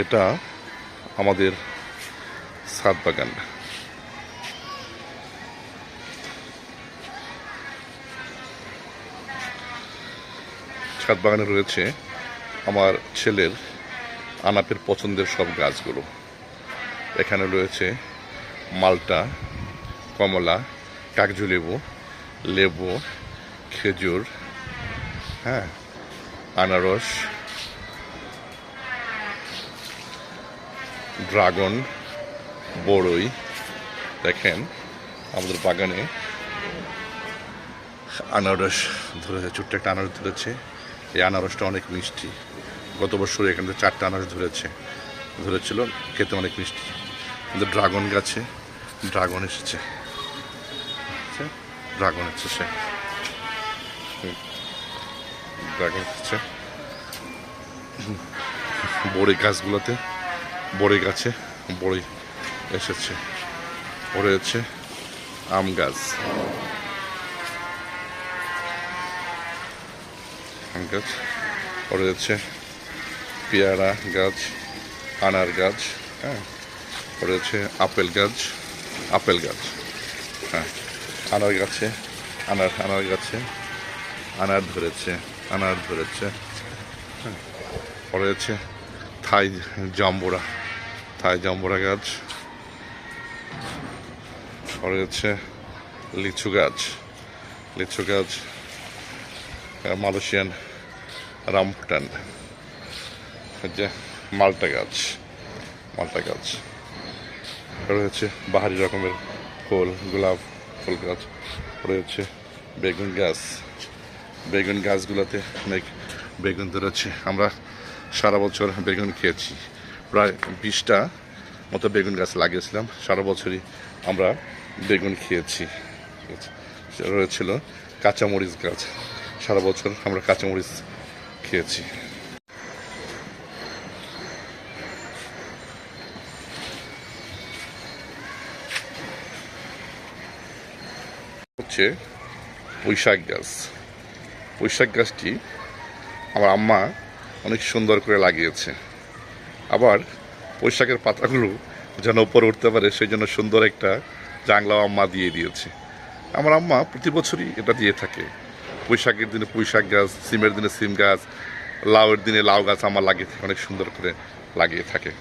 এটা আমাদের ছাদ বাগান। ছাদ বাগানে রয়েছে আমার ছেলের আনাপের পছন্দের সব গাছগুলো। এখানে রয়েছে মালটা, কমলা, কাগজলেবু, লেবু, খেজুর, হ্যাঁ, আনারস, ড্রাগন, বড়ই। দেখেন আমাদের বাগানে আনারস ধরেছে, ছোট্ট একটা আনারস ধরেছে। এই আনারসটা অনেক মিষ্টি। গত বছর এখান থেকে 4টা আনারস ধরেছিল, খেতে অনেক মিষ্টি। কিন্তু ড্রাগন গাছে ড্রাগন এসেছে, ড্রাগন এসেছে, ড্রাগন এসেছে। বড়ি গাছগুলোতে, বড়ি গাছে বড়ি এসেছে। রয়েছে আম গাছ, আম গাছ রয়েছে, পেয়ারা গাছ, আনার গাছ, হ্যাঁ, রয়েছে আপেল গাছ, হ্যাঁ, আনার গাছে আনার গাছে আনার ধরেছে, হ্যাঁ, রয়েছে থাই জাম্বুরা গাছ, রয়েছে লিচু গাছ, মালয়েশিয়ান রামপুটান, যে মালটা গাছ রয়েছে, বাহারি রকমের গোলাপ ফুল গাছ রয়েছে, বেগুন গাছগুলোতে অনেক বেগুন ধরেছে। আমরা সারা বছর বেগুন খেয়েছি, প্রায় 20টা মতো বেগুন গাছ লাগিয়েছিলাম। সারা বছরই আমরা বেগুন খেয়েছি। রয়েছিল কাঁচামরিচ গাছ, সারা বছর আমরা কাঁচামরিচ খেয়েছি। হচ্ছে পুঁইশাক গাছটি আমার আম্মা অনেক সুন্দর করে লাগিয়েছে। আবার পুঁইশাকের পাতাগুলো যেন উপরে উঠতে পারে সেই জন্য সুন্দর একটা জাংলাও আম্মা দিয়ে দিয়েছে। আমার আম্মা প্রতি বছরই এটা দিয়ে থাকে। পুঁইশাকের দিনে পুঁইশাক গাছ, সিমের দিনে সিম গাছ, লাউয়ের দিনে লাউ গাছ আমার লাগিয়ে থাকে, অনেক সুন্দর করে লাগিয়ে থাকে।